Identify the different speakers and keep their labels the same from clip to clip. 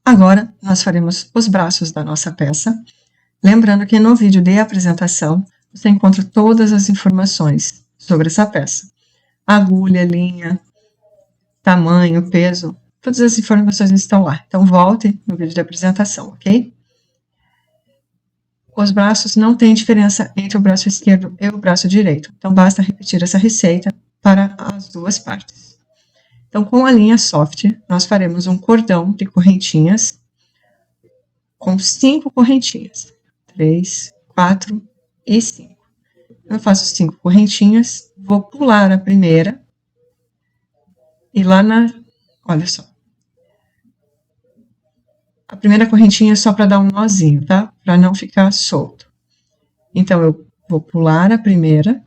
Speaker 1: Agora, nós faremos os braços da nossa peça. Lembrando que no vídeo de apresentação, você encontra todas as informações sobre essa peça. Agulha, linha, tamanho, peso, todas as informações estão lá. Então, volte no vídeo de apresentação, ok? Os braços não têm diferença entre o braço esquerdo e o braço direito. Então, basta repetir essa receita para as duas partes. Então, com a linha soft, nós faremos um cordão de correntinhas com 5 correntinhas. 3, 4 e 5. Eu faço 5 correntinhas, vou pular a primeira e lá olha só. A primeira correntinha é só para dar um nozinho, tá? Para não ficar solto. Então, eu vou pular a primeira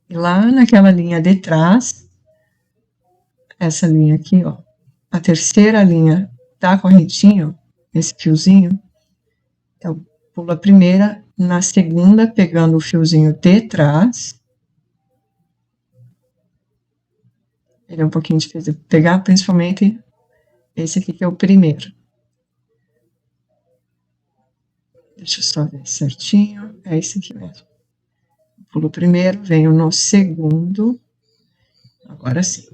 Speaker 1: e lá naquela linha de trás, essa linha aqui, ó, a terceira linha da correntinha, ó, esse fiozinho, eu pulo a primeira, na segunda, pegando o fiozinho de trás. Ele é um pouquinho difícil de pegar, principalmente esse aqui que é o primeiro. Deixa eu só ver certinho, é esse aqui mesmo. Pulo o primeiro, venho no segundo, agora sim.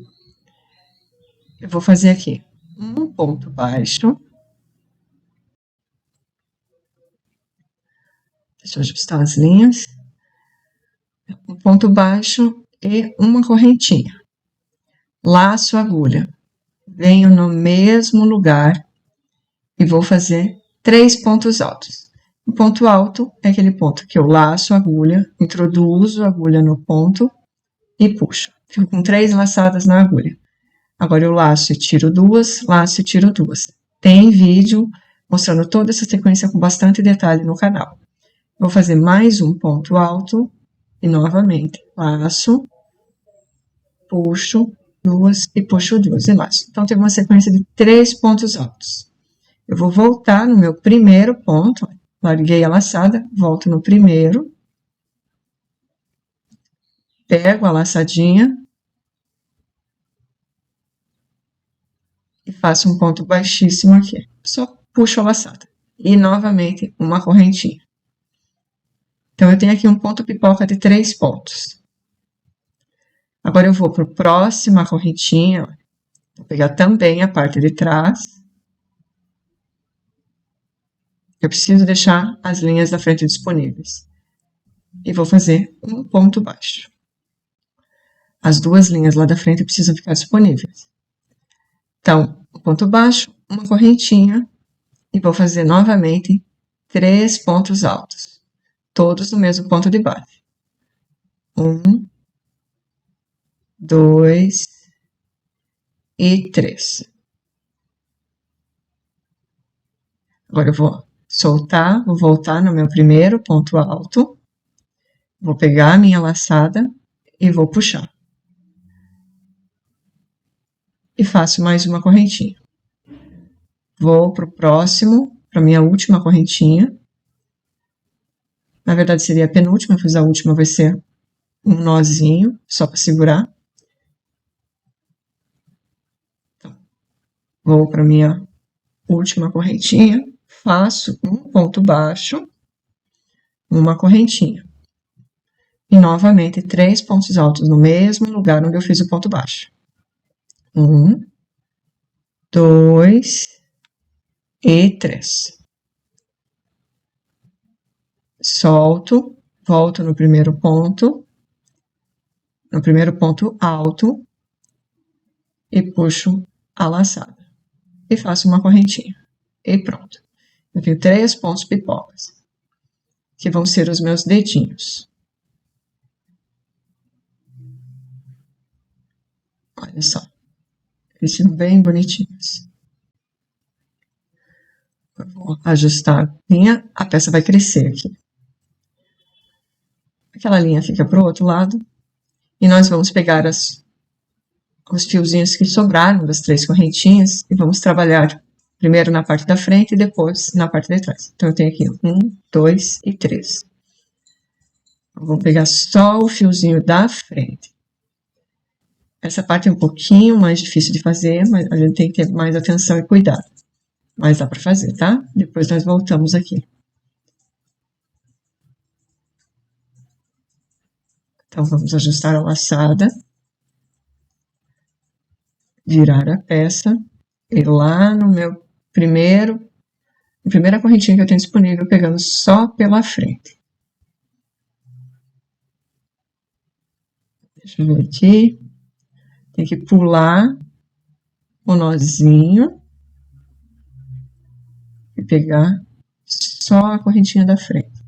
Speaker 1: Eu vou fazer aqui um ponto baixo. Deixa eu ajustar as linhas. Um ponto baixo e uma correntinha. Laço a agulha. Venho no mesmo lugar e vou fazer 3 pontos altos. O ponto alto é aquele ponto que eu laço a agulha, introduzo a agulha no ponto e puxo. Fico com 3 laçadas na agulha. Agora eu laço e tiro 2, laço e tiro 2. Tem vídeo mostrando toda essa sequência com bastante detalhe no canal. Vou fazer mais um ponto alto e novamente laço, puxo 2 e puxo 2 e laço. Então, tem uma sequência de 3 pontos altos. Eu vou voltar no meu primeiro ponto, larguei a laçada, volto no primeiro, pego a laçadinha e faço um ponto baixíssimo aqui. Só puxo a laçada. E, novamente, uma correntinha. Então, eu tenho aqui um ponto pipoca de 3 pontos. Agora, eu vou para a próxima correntinha, vou pegar também a parte de trás. Eu preciso deixar as linhas da frente disponíveis. E vou fazer um ponto baixo. As duas linhas lá da frente precisam ficar disponíveis. Então, um ponto baixo, uma correntinha, e vou fazer novamente 3 pontos altos, todos no mesmo ponto de base. 1, 2 e 3. Agora eu vou soltar, vou voltar no meu primeiro ponto alto, vou pegar a minha laçada e vou puxar. E faço mais uma correntinha. Vou para o próximo, para a minha última correntinha. Na verdade, seria a penúltima, pois a última vai ser um nozinho, só para segurar. Então, vou para a minha última correntinha, faço um ponto baixo, uma correntinha. E, novamente, 3 pontos altos no mesmo lugar onde eu fiz o ponto baixo. 1, 2 e 3. Solto, volto no primeiro ponto alto e puxo a laçada. E faço uma correntinha. E pronto. Eu tenho 3 pontos pipocas, que vão ser os meus dedinhos. Olha só. Eles ficam bem bonitinhos. Eu vou ajustar a linha, a peça vai crescer aqui. Aquela linha fica para o outro lado. E nós vamos pegar os fiozinhos que sobraram das 3 correntinhas e vamos trabalhar primeiro na parte da frente e depois na parte de trás. Então, eu tenho aqui 1, 2 e 3. Eu vou pegar só o fiozinho da frente. Essa parte é um pouquinho mais difícil de fazer, mas a gente tem que ter mais atenção e cuidado. mas dá para fazer, tá? Depois nós voltamos aqui. Então, vamos ajustar a laçada, virar a peça, e lá no meu primeira correntinha que eu tenho disponível, pegando só pela frente. Deixa eu ver aqui. Tem que pular o nozinho e pegar só a correntinha da frente.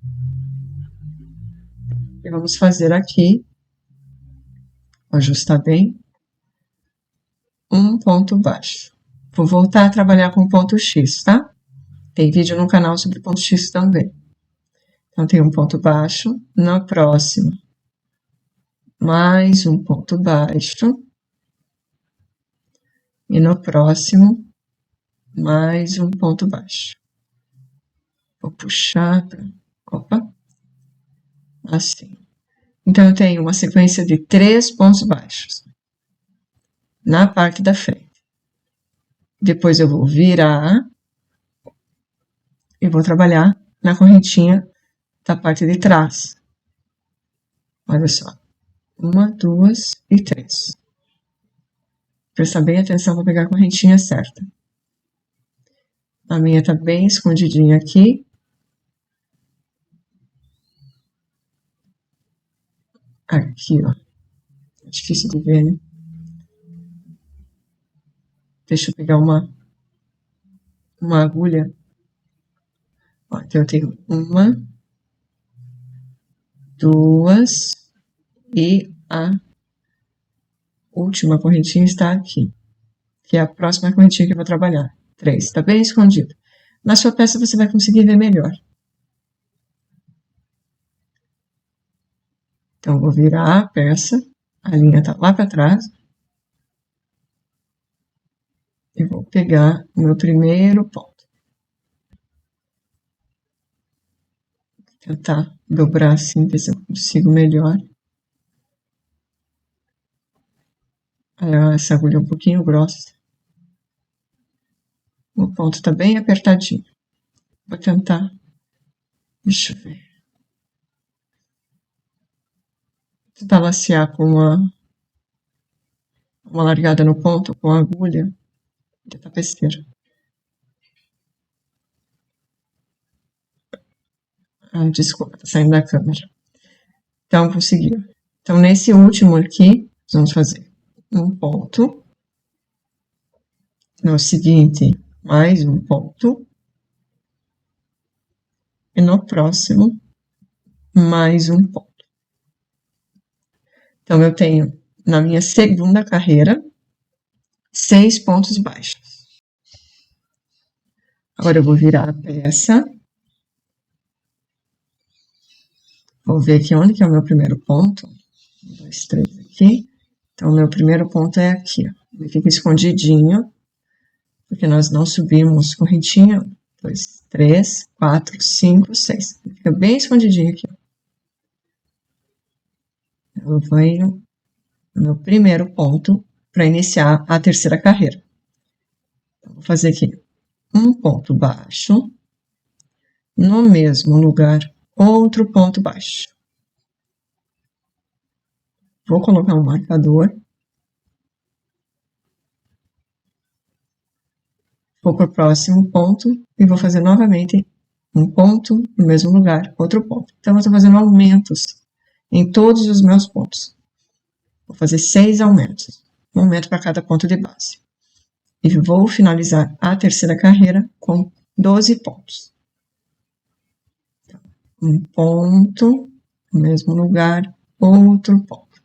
Speaker 1: E vamos fazer aqui, ajustar bem, um ponto baixo. Vou voltar a trabalhar com ponto X, tá? Tem vídeo no canal sobre ponto X também. Então, tem um ponto baixo, na próxima, mais um ponto baixo, e no próximo, mais um ponto baixo. Vou puxar para... Opa! Assim. Então, eu tenho uma sequência de 3 pontos baixos na parte da frente. Depois eu vou virar e vou trabalhar na correntinha da parte de trás. Olha só. 1, 2 e 3. Presta bem atenção para pegar a correntinha certa. A minha tá bem escondidinha aqui. Aqui, ó. É difícil de ver, né? Deixa eu pegar uma agulha. Ó, então, eu tenho 1, 2 e a última correntinha está aqui, que é a próxima correntinha que eu vou trabalhar. 3, está bem escondido. Na sua peça você vai conseguir ver melhor. Então, eu vou virar a peça, a linha tá lá para trás, e vou pegar o meu primeiro ponto. Vou tentar dobrar assim, ver se eu consigo melhor. Essa agulha é um pouquinho grossa. O ponto está bem apertadinho. Vou tentar. Deixa eu ver. Vou tentar lacear com uma largada no ponto, com a agulha de tapeceira. Desculpa, tá saindo da câmera. Então, consegui. Então, nesse último aqui, vamos fazer um ponto. No seguinte, mais um ponto. E no próximo, mais um ponto. Então, eu tenho, na minha segunda carreira, 6 pontos baixos. Agora, eu vou virar a peça. Vou ver aqui onde que é o meu primeiro ponto. 1, 2, 3 aqui. Então, o meu primeiro ponto é aqui, ó. Ele fica escondidinho, porque nós não subimos correntinha. 1, 2, 3, 4, 5, 6. Ele fica bem escondidinho aqui, ó. Eu venho no meu primeiro ponto para iniciar a terceira carreira. Então, vou fazer aqui um ponto baixo, no mesmo lugar, outro ponto baixo. Vou colocar um marcador. Vou para o próximo ponto e vou fazer novamente um ponto no mesmo lugar, outro ponto. Então, eu estou fazendo aumentos em todos os meus pontos. Vou fazer 6 aumentos, um aumento para cada ponto de base. E vou finalizar a terceira carreira com 12 pontos. Um ponto no mesmo lugar, outro ponto.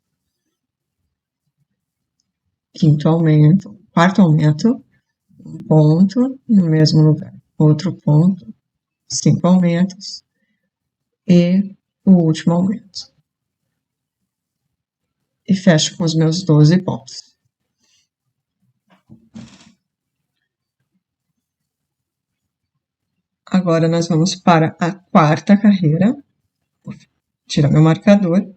Speaker 1: Quinto aumento, quarto aumento, um ponto no mesmo lugar, outro ponto, 5 aumentos e o último aumento. E fecho com os meus 12 pontos. Agora, nós vamos para a quarta carreira. Vou tirar meu marcador.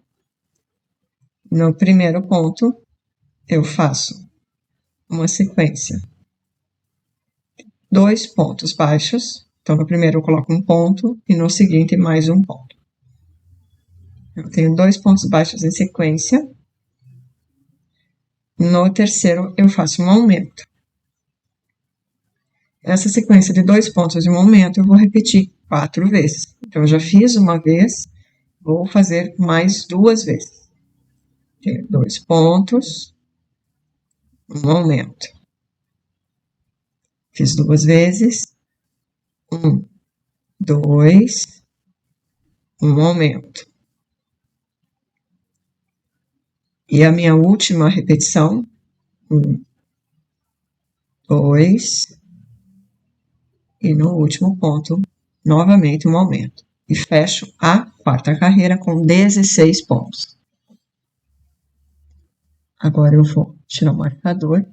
Speaker 1: No primeiro ponto, eu faço uma sequência 2 pontos baixos. Então, no primeiro eu coloco um ponto e no seguinte mais um ponto. Eu tenho 2 pontos baixos em sequência. No terceiro, eu faço um aumento. Essa sequência de 2 pontos de um aumento, eu vou repetir 4 vezes. Então, eu já fiz uma vez, vou fazer mais 2 vezes. 2 pontos, um aumento. Fiz 2 vezes. 1, 2, um aumento. E a minha última repetição, 1, 2, e no último ponto, novamente um aumento. E fecho a quarta carreira com 16 pontos. Agora eu vou tirar o marcador,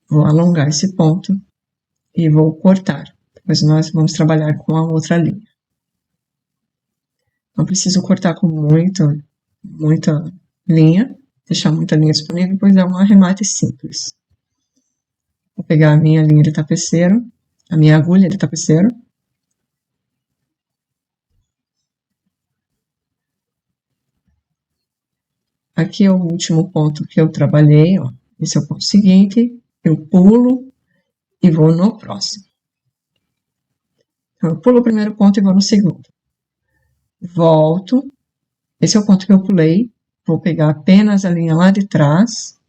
Speaker 1: vou alongar esse ponto e vou cortar. Depois nós vamos trabalhar com a outra linha. Não preciso cortar com muita linha, deixar muita linha disponível, pois é um arremate simples. Vou pegar a minha linha de tapeceiro, a minha agulha de tapeceiro. Aqui é o último ponto que eu trabalhei, ó. Esse é o ponto seguinte, eu pulo e vou no próximo. Então, eu pulo o primeiro ponto e vou no segundo. Volto, esse é o ponto que eu pulei, vou pegar apenas a linha lá de trás.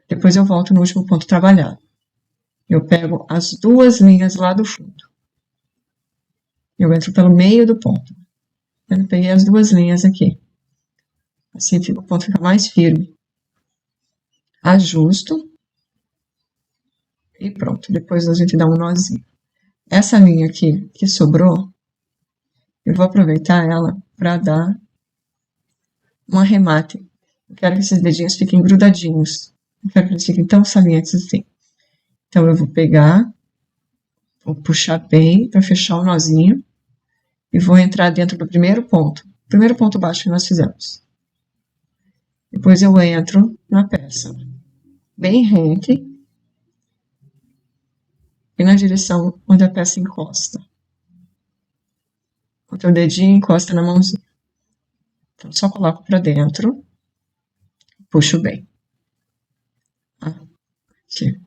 Speaker 1: Depois eu volto no último ponto trabalhado. Eu pego as 2 linhas lá do fundo. Eu entro pelo meio do ponto. Eu peguei as 2 linhas aqui. Assim o ponto fica mais firme. Ajusto. E pronto. Depois a gente dá um nozinho. Essa linha aqui que sobrou, eu vou aproveitar ela para dar um arremate. Eu quero que esses dedinhos fiquem grudadinhos. Não quero que eles fiquem tão salientes assim. Então, eu vou pegar, vou puxar bem para fechar o nozinho e vou entrar dentro do primeiro ponto baixo que nós fizemos. Depois eu entro na peça, bem rente e na direção onde a peça encosta. O teu dedinho encosta na mãozinha. Então, só coloco para dentro, puxo bem. Aqui.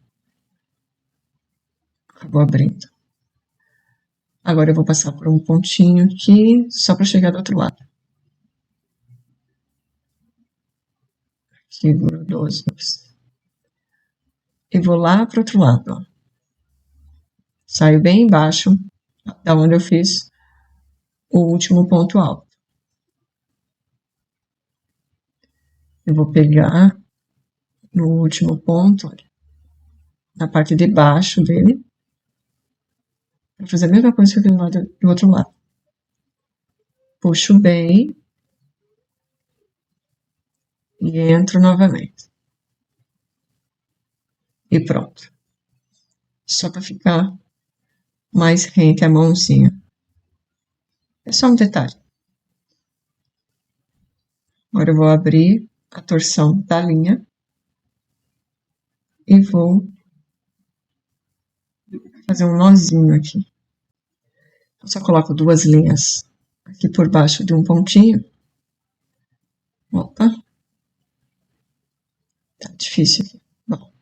Speaker 1: Acabou abrindo. Agora eu vou passar por um pontinho aqui, só para chegar do outro lado. Seguro 12. E vou lá para o outro lado, ó. Saio bem embaixo, da onde eu fiz o último ponto alto. Eu vou pegar no último ponto, olha, na parte de baixo dele, para fazer a mesma coisa que eu fiz do outro lado. Puxo bem e entro novamente. E pronto. Só para ficar mais rente a mãozinha. É só um detalhe. Agora eu vou abrir a torção da linha e vou fazer um nozinho aqui. Eu só coloco 2 linhas aqui por baixo de um pontinho. Opa. Tá difícil aqui. Bom.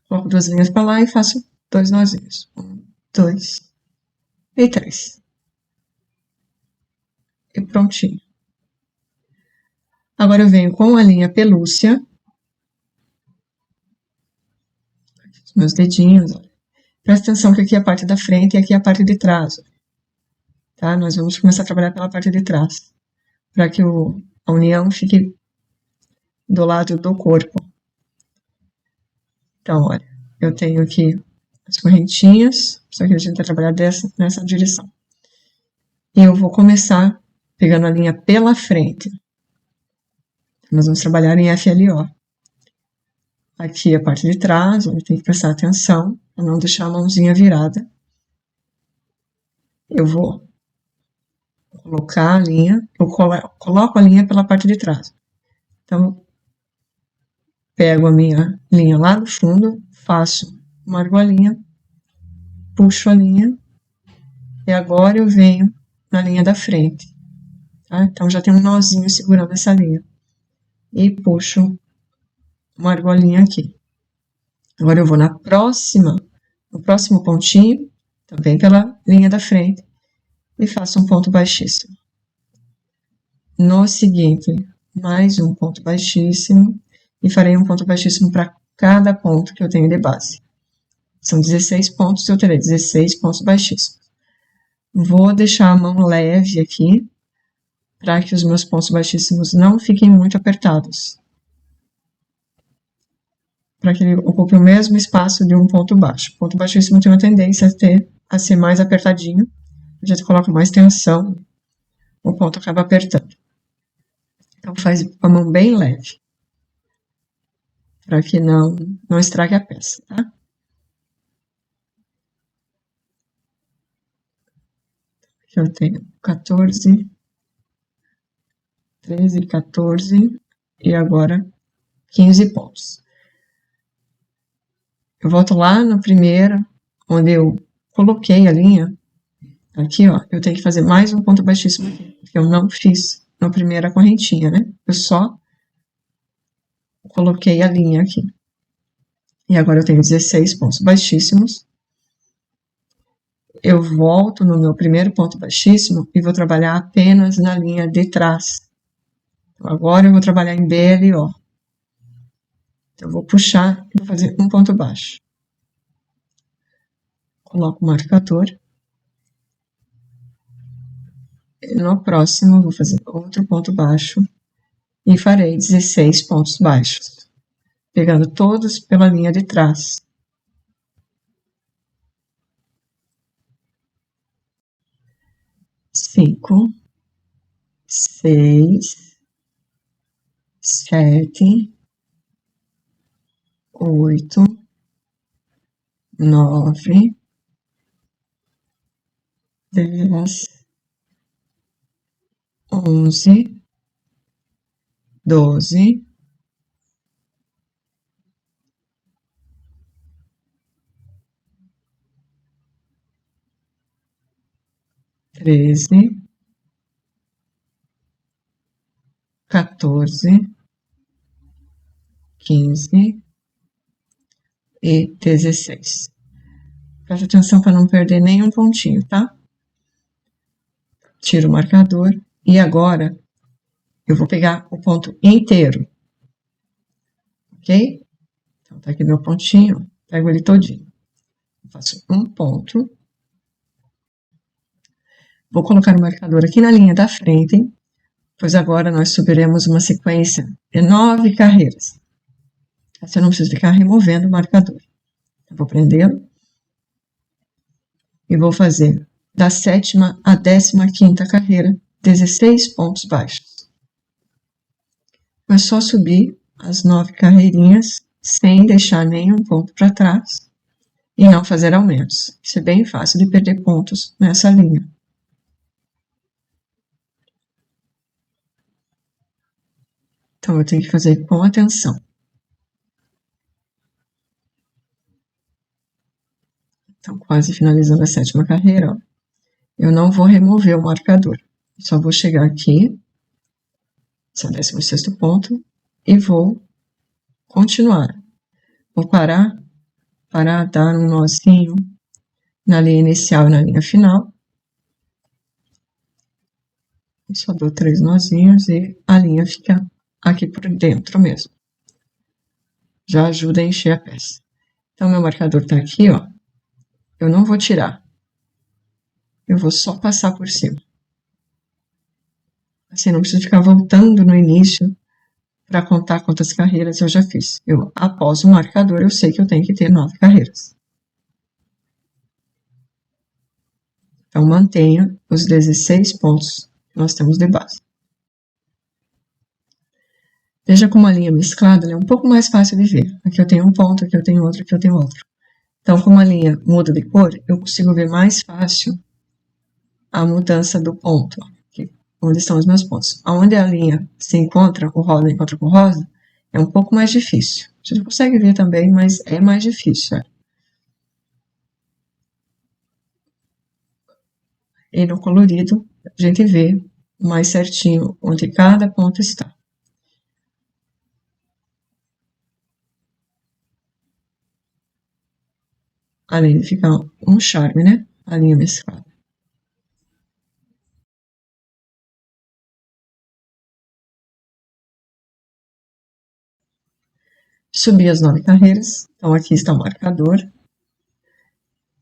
Speaker 1: Coloco 2 linhas para lá e faço 2 nozinhos. 1, 2 e 3. E prontinho. Agora eu venho com a linha pelúcia. Os meus dedinhos, olha. Presta atenção que aqui é a parte da frente e aqui é a parte de trás. Tá? Nós vamos começar a trabalhar pela parte de trás. Para que a união fique do lado do corpo. Então, olha, eu tenho aqui as correntinhas, só que a gente vai trabalhar nessa direção. E eu vou começar pegando a linha pela frente. Nós vamos trabalhar em FLO. Aqui é a parte de trás, onde tem que prestar atenção, para não deixar a mãozinha virada. Eu vou colocar a linha, eu coloco a linha pela parte de trás. Então, pego a minha linha lá do fundo, faço uma argolinha, puxo a linha, e agora eu venho na linha da frente, tá? Então, já tem um nozinho segurando essa linha. E puxo uma argolinha aqui. Agora eu vou no próximo pontinho, também pela linha da frente, e faço um ponto baixíssimo. No seguinte, mais um ponto baixíssimo, e farei um ponto baixíssimo para cada ponto que eu tenho de base. São 16 pontos, eu terei 16 pontos baixíssimos. Vou deixar a mão leve aqui, para que os meus pontos baixíssimos não fiquem muito apertados. Para que ele ocupe o mesmo espaço de um ponto baixo. O ponto baixíssimo tem uma tendência a ser mais apertadinho. A gente coloca mais tensão, o ponto acaba apertando. Então, faz com a mão bem leve, para que não estrague a peça, tá? Aqui eu tenho 14, 13, 14 e agora 15 pontos. Eu volto lá no primeiro, onde eu coloquei a linha. Aqui, ó, eu tenho que fazer mais um ponto baixíssimo aqui, que eu não fiz na primeira correntinha, né? Eu só coloquei a linha aqui. E agora eu tenho 16 pontos baixíssimos. Eu volto no meu primeiro ponto baixíssimo e vou trabalhar apenas na linha de trás. Então, agora eu vou trabalhar em BLO. Então, eu vou puxar e vou fazer um ponto baixo. Coloco o marcador. E no próximo, eu vou fazer outro ponto baixo e farei 16 pontos baixos, pegando todos pela linha de trás. 5, 6, 7, 8, 9, 10, 11, 12, 13, 14, 15 e 16. Preste atenção para não perder nenhum pontinho, tá? Tiro o marcador e agora eu vou pegar o ponto inteiro, ok? Então, tá aqui meu pontinho, pego ele todinho. Faço um ponto. Vou colocar o marcador aqui na linha da frente, pois agora nós subiremos uma sequência de 9 carreiras. Você não precisa ficar removendo o marcador. Eu vou prendê-lo e vou fazer da 7ª à 15ª carreira, 16 pontos baixos. É só subir as 9 carreirinhas sem deixar nenhum ponto para trás e não fazer aumentos. Isso é bem fácil de perder pontos nessa linha. Então, eu tenho que fazer com atenção. Então, quase finalizando a 7ª carreira, ó. Eu não vou remover o marcador. Só vou chegar aqui, esse é o 16º ponto, e vou continuar. Vou parar, dar um nozinho na linha inicial e na linha final. Eu só dou 3 nozinhos e a linha fica aqui por dentro mesmo. Já ajuda a encher a peça. Então, meu marcador tá aqui, ó. Eu não vou tirar. Eu vou só passar por cima. Assim, não preciso ficar voltando no início para contar quantas carreiras eu já fiz. Após o marcador, eu sei que eu tenho que ter 9 carreiras. Então, mantenha os 16 pontos que nós temos de base. Veja como a linha mesclada é um pouco mais fácil de ver. Aqui eu tenho um ponto, aqui eu tenho outro, aqui eu tenho outro. Então, como a linha muda de cor, eu consigo ver mais fácil a mudança do ponto, aqui, onde estão os meus pontos. Onde a linha se encontra, o rosa encontra com o rosa, é um pouco mais difícil. Você já consegue ver também, mas é mais difícil. E no colorido, a gente vê mais certinho onde cada ponto está. Além de ficar um charme, né? A linha mesclada. Subi as 9 carreiras, então aqui está o marcador.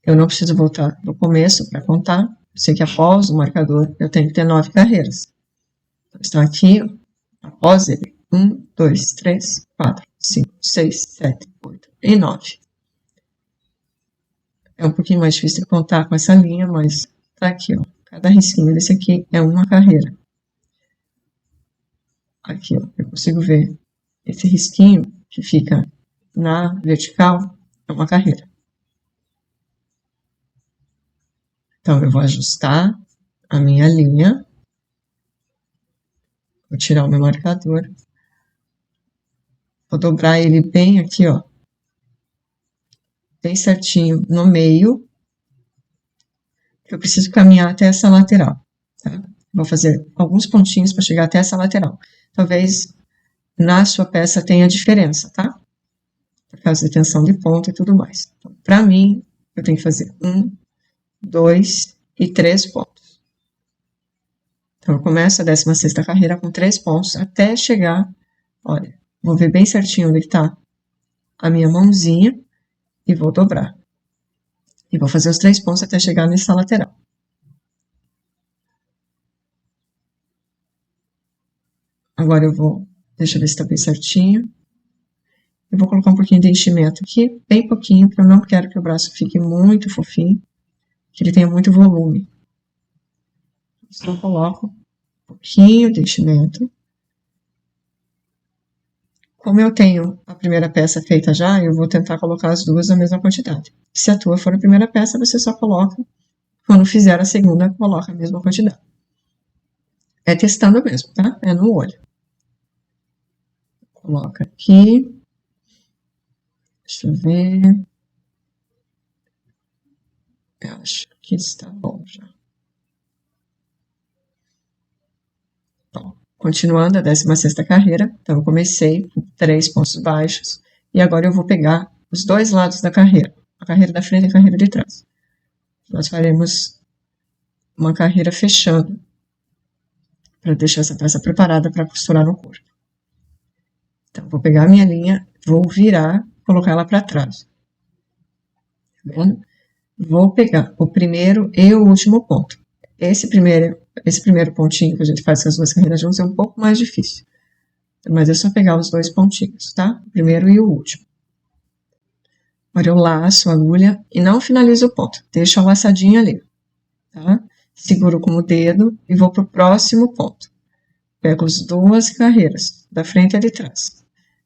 Speaker 1: Eu não preciso voltar do começo para contar, eu sei que após o marcador eu tenho que ter 9 carreiras. Então está aqui, após ele, 1, 2, 3, 4, 5, 6, 7, 8 e 9. É um pouquinho mais difícil de contar com essa linha, mas tá aqui, ó. Cada risquinho desse aqui é uma carreira. Aqui, ó, eu consigo ver esse risquinho que fica na vertical, é uma carreira. Então, eu vou ajustar a minha linha. Vou tirar o meu marcador. Vou dobrar ele bem aqui, ó. Bem certinho no meio. Eu preciso caminhar até essa lateral, tá? Vou fazer alguns pontinhos para chegar até essa lateral. Talvez na sua peça tenha diferença, tá? Por causa de tensão de ponta e tudo mais. Então, para mim, eu tenho que fazer 1, 2 e 3 pontos. Então, eu começo a 16ª carreira com 3 pontos até chegar, olha, vou ver bem certinho onde está a minha mãozinha e vou dobrar. E vou fazer os 3 pontos até chegar nessa lateral. Agora eu vou, deixa eu ver se está bem certinho. Eu vou colocar um pouquinho de enchimento aqui, bem pouquinho, porque eu não quero que o braço fique muito fofinho, que ele tenha muito volume. Então, eu coloco um pouquinho de enchimento. Como eu tenho a primeira peça feita já, eu vou tentar colocar as duas na mesma quantidade. Se a tua for a primeira peça, você só coloca, quando fizer a segunda, coloca a mesma quantidade. É testando mesmo, tá? É no olho. Coloca aqui. Deixa eu ver. Eu acho que está bom já. Bom, continuando a 16ª carreira, então eu comecei com 3 pontos baixos, e agora eu vou pegar os dois lados da carreira, a carreira da frente e a carreira de trás. Nós faremos uma carreira fechando, para deixar essa peça preparada para costurar no corpo. Então, vou pegar a minha linha, vou virar, colocar ela para trás. Tá vendo? Vou pegar o primeiro e o último ponto. Esse primeiro pontinho que a gente faz com as duas carreiras juntas é um pouco mais difícil. Mas é só pegar os dois pontinhos, tá? O primeiro e o último. Agora eu laço a agulha e não finalizo o ponto. Deixo a laçadinha ali, tá? Seguro com o dedo e vou pro próximo ponto. Pego as duas carreiras, da frente e a de trás.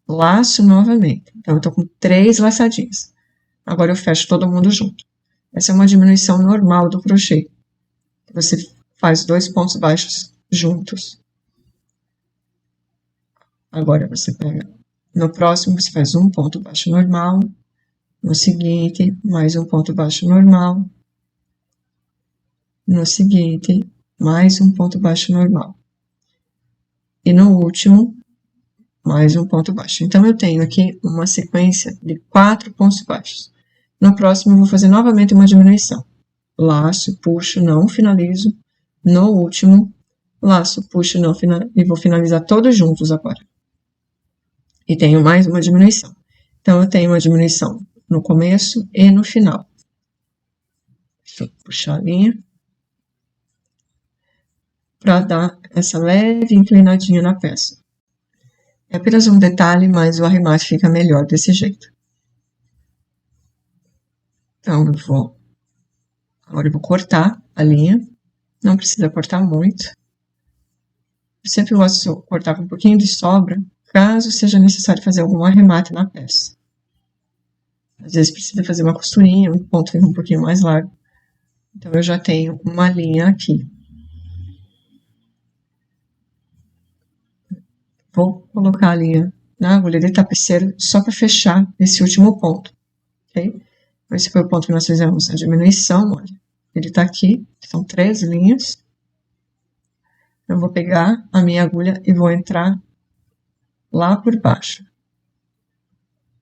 Speaker 1: Laço novamente. Então, eu tô com 3 laçadinhas. Agora eu fecho todo mundo junto. Essa é uma diminuição normal do crochê. Você faz 2 pontos baixos juntos. Agora você pega, no próximo você faz um ponto baixo normal, no seguinte, mais um ponto baixo normal, no seguinte, mais um ponto baixo normal. E no último, mais um ponto baixo. Então, eu tenho aqui uma sequência de 4 pontos baixos. No próximo, eu vou fazer novamente uma diminuição. Laço, puxo, não finalizo. No último, laço, puxo, não finalizo. E vou finalizar todos juntos agora. E tenho mais uma diminuição. Então, eu tenho uma diminuição no começo e no final. Deixa eu puxar a linha. Para dar essa leve inclinadinha na peça. É apenas um detalhe, mas o arremate fica melhor desse jeito. Então, agora eu vou cortar a linha. Não precisa cortar muito. Eu sempre gosto de cortar com um pouquinho de sobra, caso seja necessário fazer algum arremate na peça. Às vezes precisa fazer uma costurinha, um ponto fica um pouquinho mais largo. Então, eu já tenho uma linha aqui. Vou colocar a linha na agulha de tapeceiro só para fechar esse último ponto, ok? Esse foi o ponto que nós fizemos a diminuição, olha. Ele tá aqui, são 3 linhas. Eu vou pegar a minha agulha e vou entrar lá por baixo.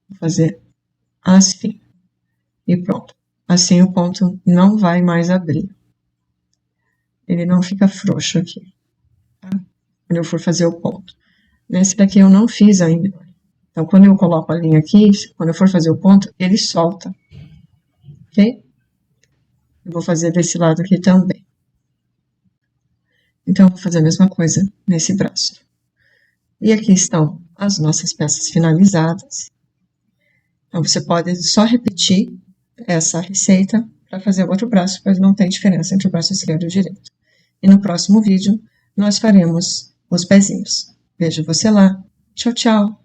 Speaker 1: Vou fazer assim. E pronto. Assim o ponto não vai mais abrir. Ele não fica frouxo aqui, tá? Quando eu for fazer o ponto. Nesse daqui eu não fiz ainda. Então, quando eu coloco a linha aqui, quando eu for fazer o ponto, ele solta. Ok? Eu vou fazer desse lado aqui também. Então, eu vou fazer a mesma coisa nesse braço. E aqui estão as nossas peças finalizadas. Então, você pode só repetir essa receita para fazer o outro braço, pois não tem diferença entre o braço esquerdo e o direito. E no próximo vídeo, nós faremos os pezinhos. Vejo você lá. Tchau, tchau!